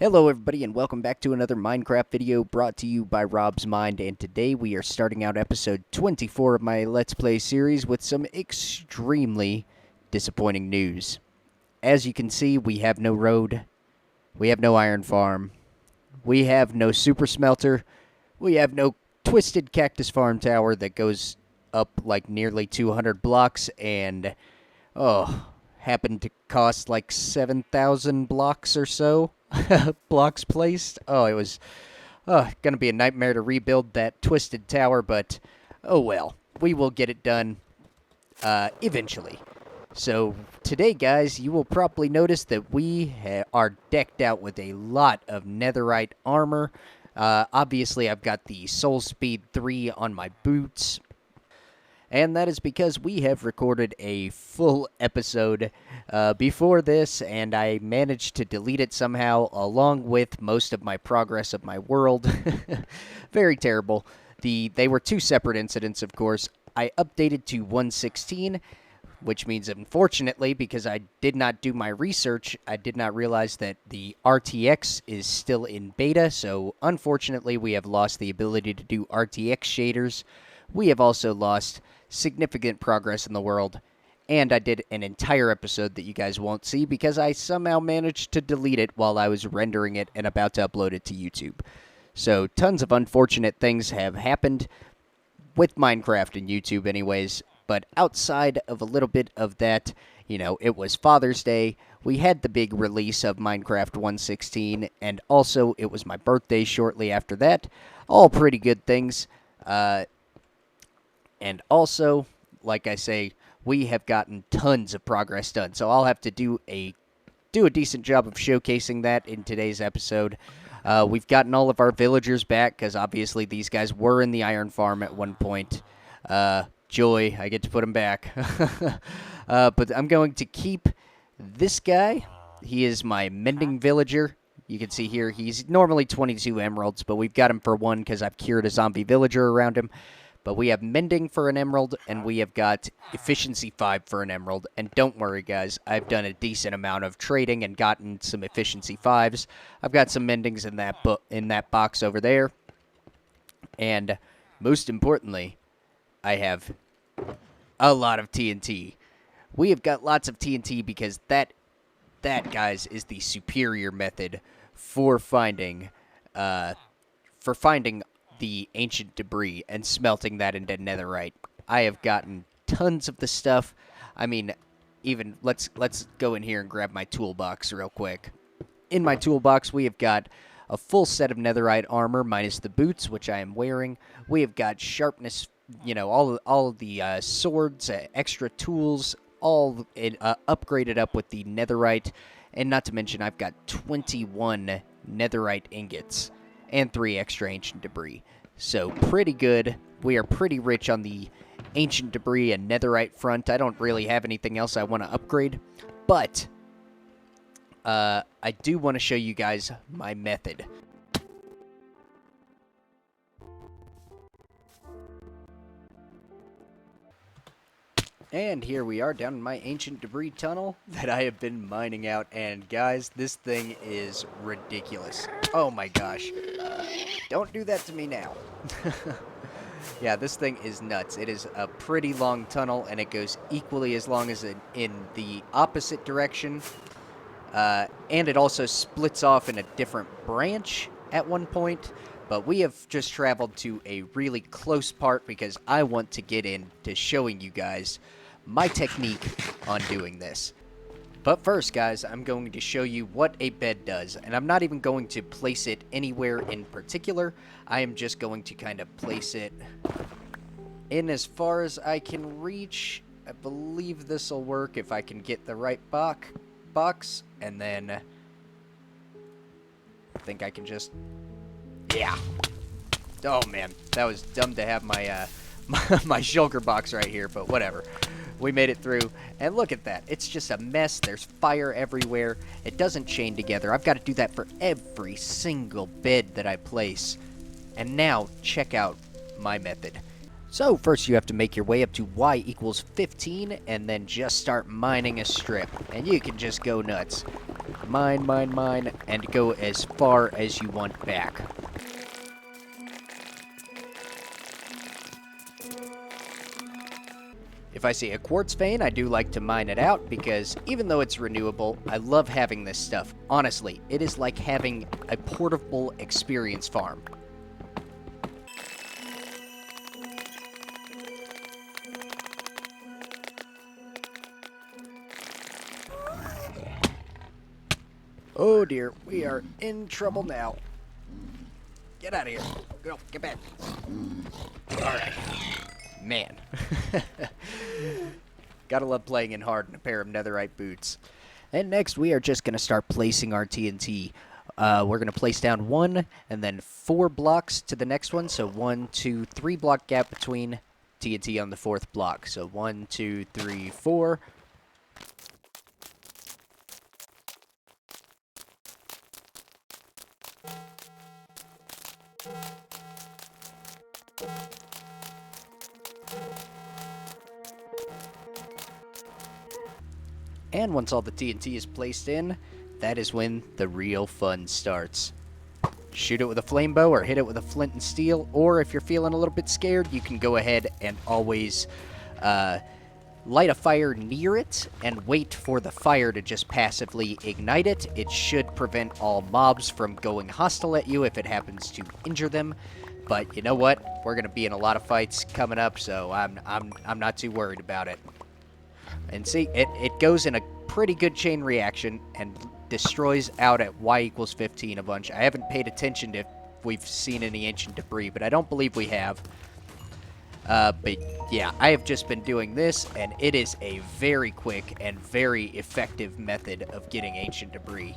Hello everybody and welcome back to another Minecraft video brought to you by Rob's Mind, and today we are starting out episode 24 of my Let's Play series with some extremely disappointing news. As you can see, we have no road, we have no iron farm, we have no super smelter, we have no twisted cactus farm tower that goes up like nearly 200 blocks and, happened to cost like 7,000 blocks or so. Blocks placed. Oh, it was gonna be a nightmare to rebuild that twisted tower, but oh well. We will get it done eventually. So today, guys, you will probably notice that we are decked out with a lot of netherite armor. Obviously, I've got the Soul Speed 3 on my boots. And that is because we have recorded a full episode before this, and I managed to delete it somehow, along with most of my progress of my world. Very terrible. They were two separate incidents, of course. I updated to 1.16, which means, unfortunately, because I did not do my research, I did not realize that the RTX is still in beta, so unfortunately we have lost the ability to do RTX shaders. We have also lost significant progress in the world, and I did an entire episode that you guys won't see because I somehow managed to delete it while I was rendering it and about to upload it to YouTube. So tons of unfortunate things have happened with Minecraft and YouTube anyways, but outside of a little bit of that, you know, it was Father's Day, we had the big release of Minecraft 1.16, and also it was my birthday shortly after that. All pretty good things. And also, like I say, we have gotten tons of progress done. So I'll have to do a decent job of showcasing that in today's episode. We've gotten all of our villagers back, because obviously these guys were in the iron farm at one point. Joy, I get to put them back. But I'm going to keep this guy. He is my mending villager. You can see here, he's normally 22 emeralds, but we've got him for 1 because I've cured a zombie villager around him. But we have Mending for an emerald, and we have got Efficiency 5 for an emerald. And don't worry, guys, I've done a decent amount of trading and gotten some Efficiency 5s. I've got some Mendings in that box over there. And most importantly, I have a lot of TNT. We have got lots of TNT because that, guys, is the superior method for finding the ancient debris and smelting that into netherite. I have gotten tons of the stuff. I mean, even let's go in here and grab my toolbox real quick. In my toolbox, we have got a full set of netherite armor minus the boots, which I am wearing. We have got sharpness, you know, all of the swords, extra tools, all upgraded up with the netherite, and not to mention I've got 21 netherite ingots and 3 extra ancient debris. So, pretty good. We are pretty rich on the ancient debris and netherite front. I don't really have anything else I want to upgrade. But, I do want to show you guys my method. And here we are down in my ancient debris tunnel that I have been mining out. And guys, this thing is ridiculous. Oh my gosh. Don't do that to me now. Yeah, this thing is nuts. It is a pretty long tunnel, and it goes equally as long as in the opposite direction. And it also splits off in a different branch at one point. But we have just traveled to a really close part because I want to get into showing you guys my technique on doing this. But first, guys, I'm going to show you what a bed does, and I'm not even going to place it anywhere in particular. I am just going to kind of place it in as far as I can reach. I believe this will work if I can get the right box, and then I think I can just, yeah. Oh man, that was dumb to have my my shulker box right here, but whatever. We made it through, and look at that. It's just a mess. There's fire everywhere. It doesn't chain together. I've got to do that for every single bed that I place. And now, check out my method. So, first you have to make your way up to y equals 15, and then just start mining a strip. And you can just go nuts. mine, mine, mine, and go as far as you want back. If I see a quartz vein, I do like to mine it out because even though it's renewable, I love having this stuff. Honestly, it is like having a portable experience farm. Oh dear, we are in trouble now. Get out of here. Go, get back. Alright. Man. Gotta love playing in hard in a pair of netherite boots. And next we are just going to start placing our TNT. We're going to place down 1 and then 4 blocks to the next one. So 1, 2, 3 block gap between TNT on the 4th block. So 1, 2, 3, 4. And once all the TNT is placed in, that is when the real fun starts. Shoot it with a flame bow or hit it with a flint and steel, or if you're feeling a little bit scared, you can go ahead and always light a fire near it and wait for the fire to just passively ignite it. It should prevent all mobs from going hostile at you if it happens to injure them. But you know what? We're going to be in a lot of fights coming up, so I'm not too worried about it. And see, it goes in a pretty good chain reaction and destroys out at y = 15 a bunch. I haven't paid attention to if we've seen any ancient debris, but I don't believe we have. But yeah, I have just been doing this, and it is a very quick and very effective method of getting ancient debris.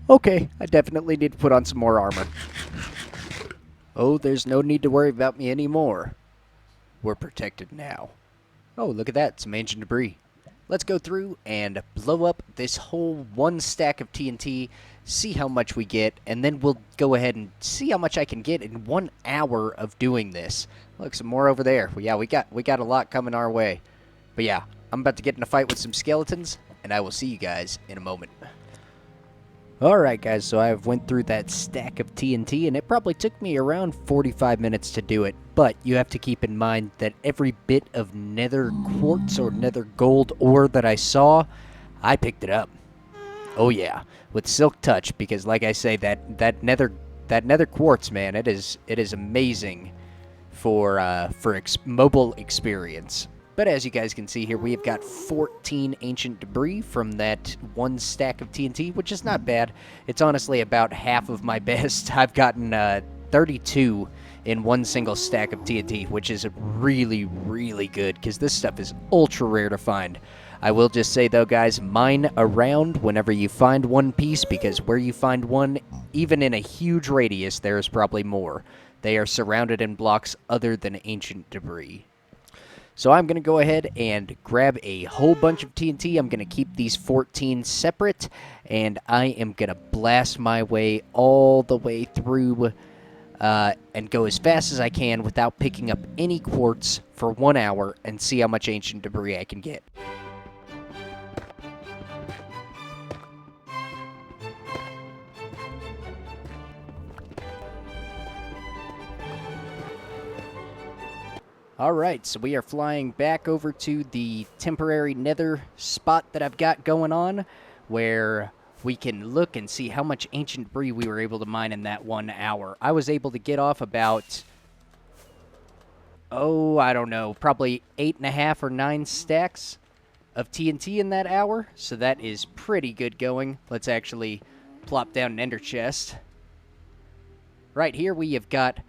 Okay, I definitely need to put on some more armor. Oh, there's no need to worry about me anymore. We're protected now. Oh, look at that, some ancient debris. Let's go through and blow up this whole 1 stack of TNT, see how much we get, and then we'll go ahead and see how much I can get in 1 hour of doing this. Look, some more over there. Yeah, we got a lot coming our way. But yeah, I'm about to get in a fight with some skeletons, and I will see you guys in a moment. Alright guys, so I went through that stack of TNT, and it probably took me around 45 minutes to do it, but you have to keep in mind that every bit of nether quartz or nether gold ore that I saw, I picked it up. Oh yeah, with silk touch, because like I say, that nether quartz, man, it is amazing for mobile experience. But as you guys can see here, we have got 14 ancient debris from that 1 stack of TNT, which is not bad. It's honestly about half of my best. I've gotten 32 in 1 single stack of TNT, which is really, really good, because this stuff is ultra rare to find. I will just say, though, guys, mine around whenever you find 1 piece, because where you find 1, even in a huge radius, there is probably more. They are surrounded in blocks other than ancient debris. So I'm going to go ahead and grab a whole bunch of TNT. I'm going to keep these 14 separate, and I am going to blast my way all the way through and go as fast as I can without picking up any quartz for 1 hour and see how much ancient debris I can get. Alright, so we are flying back over to the temporary nether spot that I've got going on, where we can look and see how much ancient debris we were able to mine in that 1 hour. I was able to get off about, I don't know, probably 8.5 or 9 stacks of TNT in that hour, so that is pretty good going. Let's actually plop down an ender chest. Right here we have got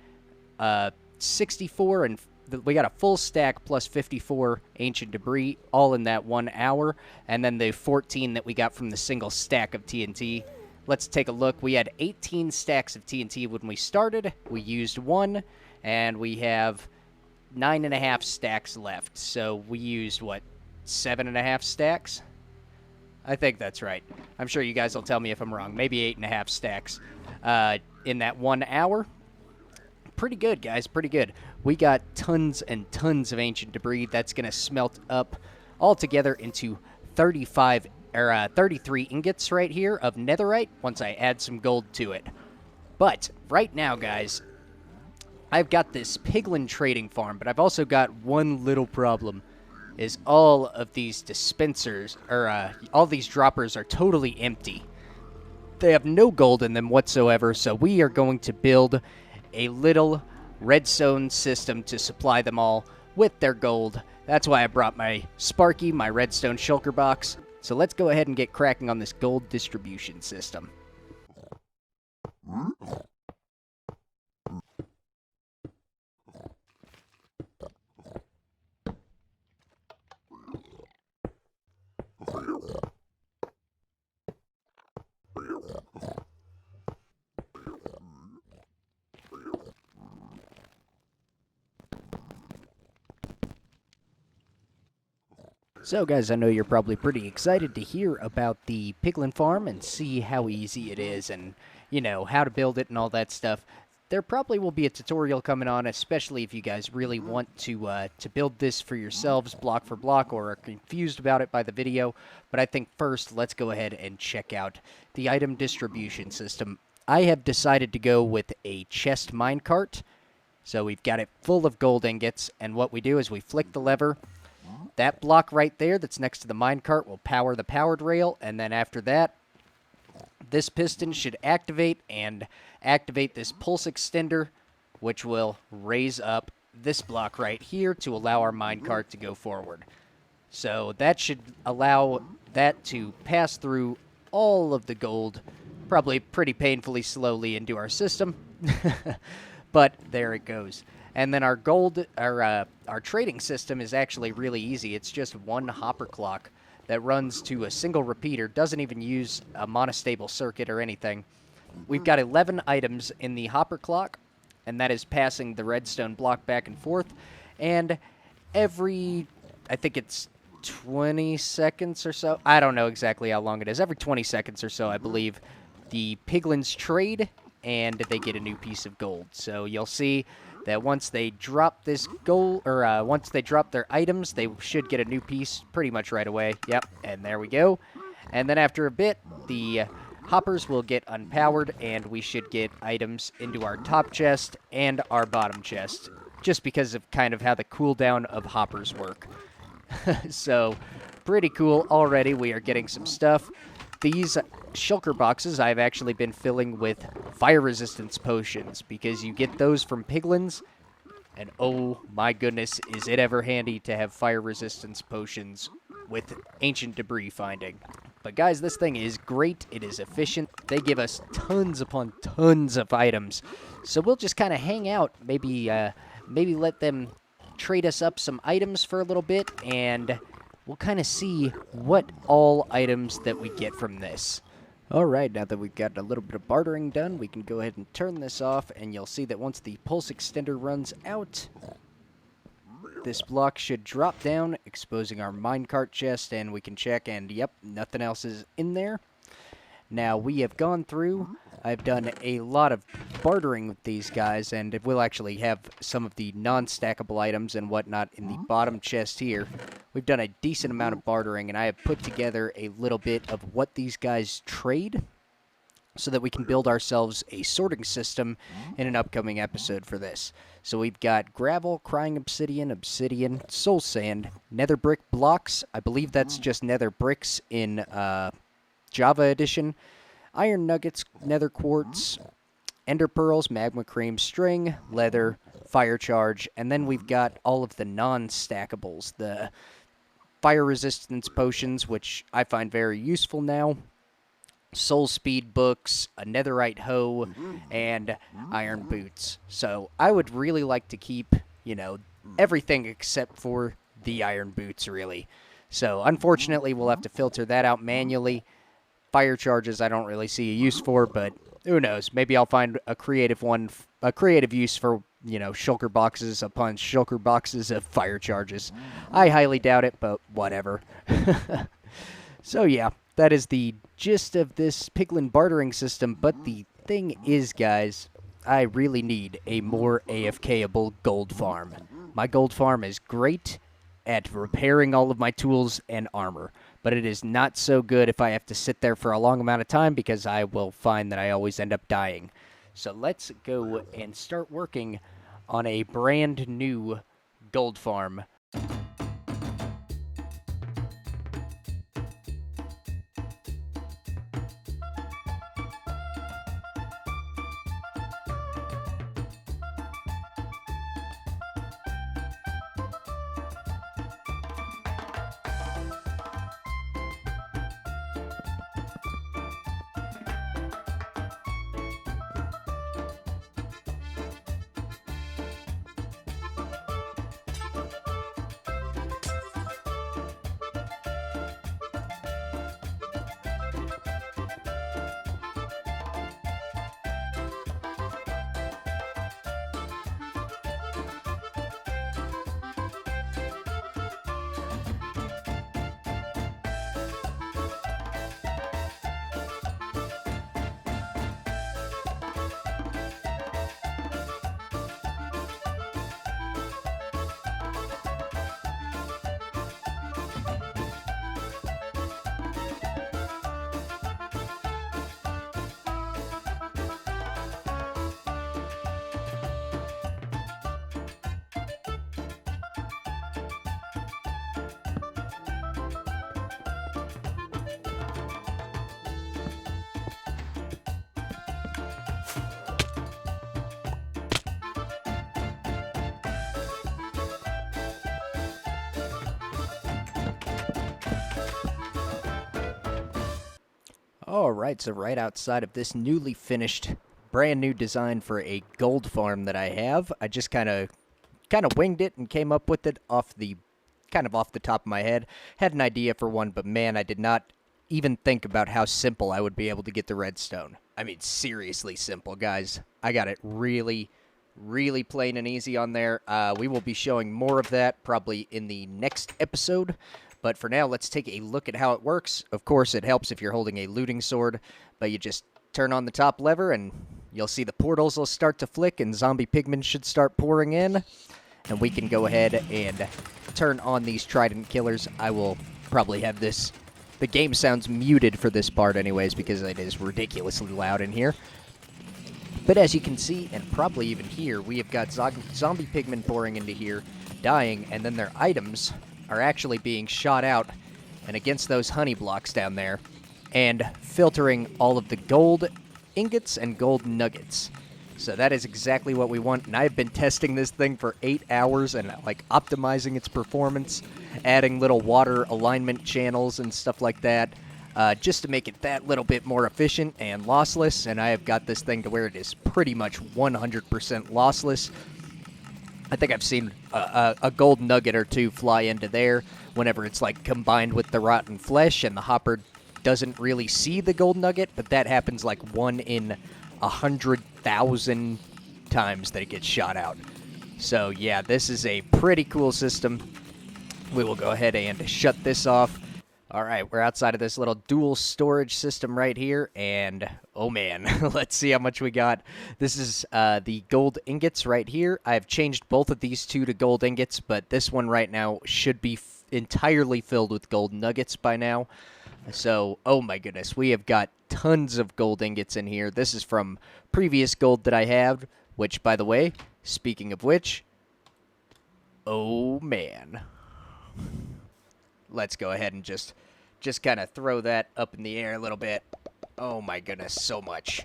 64 and we got a full stack plus 54 ancient debris all in that 1 hour, and then the 14 that we got from the single stack of TNT. Let's take a look. We had 18 stacks of TNT when we started. We used 1, and we have 9.5 stacks left. So we used, what, 7.5 stacks? I think that's right. I'm sure you guys will tell me if I'm wrong. Maybe 8.5 stacks in that 1 hour. Pretty good, guys. Pretty good. We got tons and tons of ancient debris that's going to smelt up all together into 33 ingots right here of netherite once I add some gold to it. But right now, guys, I've got this piglin trading farm, but I've also got one little problem. Is all of these dispensers, or all these droppers are totally empty. They have no gold in them whatsoever, so we are going to build a little redstone system to supply them all with their gold. That's why I brought my Sparky, my redstone shulker box. So let's go ahead and get cracking on this gold distribution system. So guys, I know you're probably pretty excited to hear about the piglin farm and see how easy it is and, you know, how to build it and all that stuff. There probably will be a tutorial coming on, especially if you guys really want to build this for yourselves block for block or are confused about it by the video. But I think first, let's go ahead and check out the item distribution system. I have decided to go with a chest minecart. So we've got it full of gold ingots, and what we do is we flick the lever. That block right there that's next to the minecart will power the powered rail, and then after that, this piston should activate and activate this pulse extender, which will raise up this block right here to allow our minecart to go forward. So that should allow that to pass through all of the gold, probably pretty painfully slowly into our system, but there it goes. And then our trading system is actually really easy. It's just one hopper clock that runs to a single repeater, doesn't even use a monostable circuit or anything. We've got 11 items in the hopper clock, and that is passing the redstone block back and forth. And every, I think it's 20 seconds or so, I don't know exactly how long it is, every 20 seconds or so, I believe, the piglins trade, and they get a new piece of gold. So you'll see that once they drop this gold, or once they drop their items, they should get a new piece pretty much right away. Yep, and there we go. And then after a bit, the hoppers will get unpowered, and we should get items into our top chest and our bottom chest, just because of kind of how the cooldown of hoppers work. So, pretty cool already. We are getting some stuff. These shulker boxes I've actually been filling with fire resistance potions because you get those from piglins, and oh my goodness, is it ever handy to have fire resistance potions with ancient debris finding. But guys, this thing is great. It is efficient. They give us tons upon tons of items, so we'll just kind of hang out, maybe let them trade us up some items for a little bit, and we'll kind of see what all items that we get from this. Alright, now that we've got a little bit of bartering done, we can go ahead and turn this off, and you'll see that once the pulse extender runs out, this block should drop down, exposing our minecart chest, and we can check, and yep, nothing else is in there. Now, we have gone through, I've done a lot of bartering with these guys, and we'll actually have some of the non-stackable items and whatnot in the bottom chest here. We've done a decent amount of bartering, and I have put together a little bit of what these guys trade so that we can build ourselves a sorting system in an upcoming episode for this. So we've got gravel, crying obsidian, obsidian, soul sand, nether brick blocks. I believe that's just nether bricks in Java edition, iron nuggets, nether quartz, ender pearls, magma cream, string, leather, fire charge, and then we've got all of the non-stackables, the fire resistance potions, which I find very useful now, soul speed books, a netherite hoe, and iron boots. So I would really like to keep, you know, everything except for the iron boots, really. So unfortunately, we'll have to filter that out manually. Fire charges I don't really see a use for, but who knows? Maybe I'll find a creative use for, you know, shulker boxes upon shulker boxes of fire charges. I highly doubt it, but whatever. So yeah, that is the gist of this piglin bartering system, but the thing is, guys, I really need a more AFK-able gold farm. My gold farm is great at repairing all of my tools and armor, but it is not so good if I have to sit there for a long amount of time because I will find that I always end up dying. So let's go and start working on a brand new gold farm. Alright, so right outside of this newly finished, brand new design for a gold farm that I have, I just kind of winged it and came up with it off the top of my head. Had an idea for one, but man, I did not even think about how simple I would be able to get the redstone. I mean, seriously simple, guys. I got it really, really plain and easy on there. We will be showing more of that probably in the next episode. But for now, let's take a look at how it works. Of course, it helps if you're holding a looting sword, but you just turn on the top lever and you'll see the portals will start to flick and zombie pigmen should start pouring in. And we can go ahead and turn on these trident killers. I will probably have this... The game sounds muted for this part anyways because it is ridiculously loud in here. But as you can see, and probably even hear, we have got zombie pigmen pouring into here, dying, and then their items are actually being shot out and against those honey blocks down there and filtering all of the gold ingots and gold nuggets. So that is exactly what we want, and I've been testing this thing for 8 hours and like optimizing its performance, adding little water alignment channels and stuff like that, just to make it that little bit more efficient and lossless, and I have got this thing to where it is pretty much 100% lossless. I think I've seen a gold nugget or two fly into there whenever it's like combined with the rotten flesh and the hopper doesn't really see the gold nugget, but that happens like 1 in 100,000 times that it gets shot out. So yeah, this is a pretty cool system. We will go ahead and shut this off. Alright, we're outside of this little dual storage system right here, and oh man, let's see how much we got. This is the gold ingots right here. I've changed both of these two to gold ingots, but this one right now should be entirely filled with gold nuggets by now. So, oh my goodness, we have got tons of gold ingots in here. This is from previous gold that I have, which, by the way, speaking of which, oh man. Let's go ahead and just kind of throw that up in the air a little bit. Oh my goodness, so much.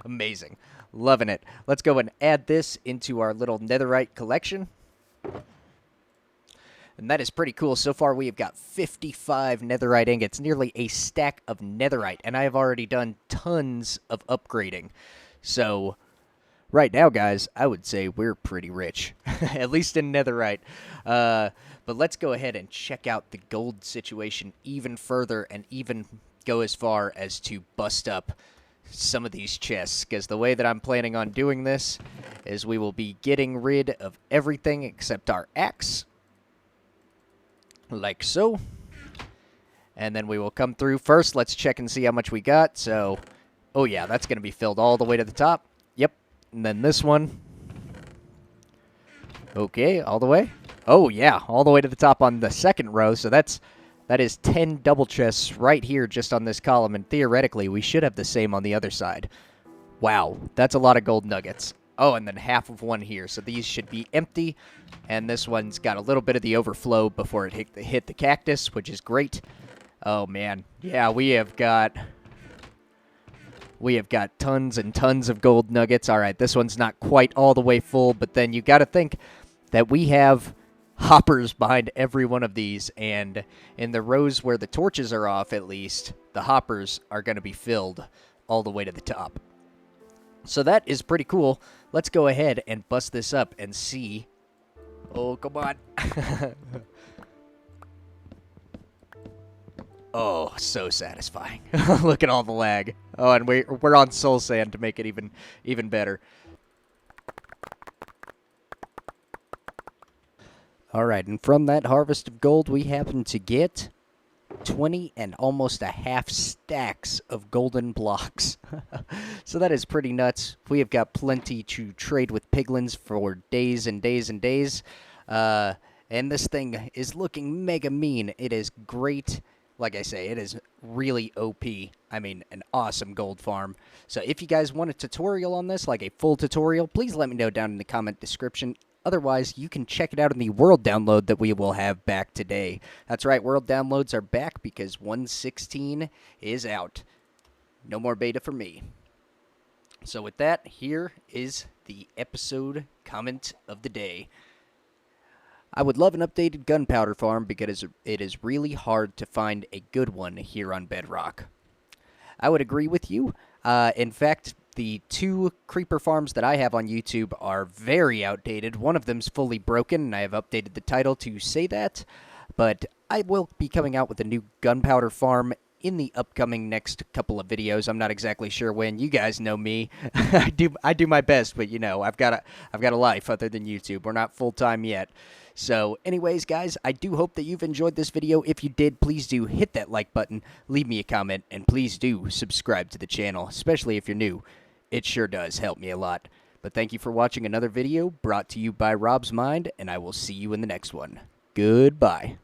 Amazing. Loving it. Let's go and add this into our little netherite collection. And that is pretty cool. So far, we have got 55 netherite ingots, nearly a stack of netherite. And I have already done tons of upgrading. So right now, guys, I would say we're pretty rich, at least in netherite. But let's go ahead and check out the gold situation even further and even go as far as to bust up some of these chests, because the way that I'm planning on doing this is we will be getting rid of everything except our axe, like so. And then we will come through. First, let's check and see how much we got. So, oh yeah, that's going to be filled all the way to the top. Yep. And then this one. Okay, all the way. Oh yeah, all the way to the top on the second row. So that is 10 double chests right here just on this column. And theoretically, we should have the same on the other side. Wow, that's a lot of gold nuggets. Oh, and then half of one here. So these should be empty. And this one's got a little bit of the overflow before it hit the cactus, which is great. Oh, man. Yeah, we have got tons and tons of gold nuggets. All right, this one's not quite all the way full, but then you got to think that we have hoppers behind every one of these, and in the rows where the torches are off, at least, the hoppers are going to be filled all the way to the top. So that is pretty cool. Let's go ahead and bust this up and see. Oh, come on. Oh, so satisfying. Look at all the lag. Oh, and we're on soul sand to make it even better. All right, and from that harvest of gold, we happen to get 20 and almost a half stacks of golden blocks. So that is pretty nuts. We have got plenty to trade with piglins for days and days and days. And this thing is looking mega mean. It is great. Like I say, it is really OP. I mean, an awesome gold farm. So if you guys want a tutorial on this, like a full tutorial, please let me know down in the comment description. Otherwise, you can check it out in the world download that we will have back today. That's right, world downloads are back because 1.16 is out. No more beta for me. So with that, here is the episode comment of the day. I would love an updated gunpowder farm because it is really hard to find a good one here on Bedrock. I would agree with you. In fact, the 2 creeper farms that I have on YouTube are very outdated. One of them's fully broken, and I have updated the title to say that. But I will be coming out with a new gunpowder farm in the upcoming next couple of videos. I'm not exactly sure when. You guys know me. I do my best, but you know, I've got a life other than YouTube. We're not full-time yet. So anyways, guys, I do hope that you've enjoyed this video. If you did, please do hit that like button, leave me a comment, and please do subscribe to the channel, especially if you're new. It sure does help me a lot. But thank you for watching another video brought to you by Rob's Mind, and I will see you in the next one. Goodbye.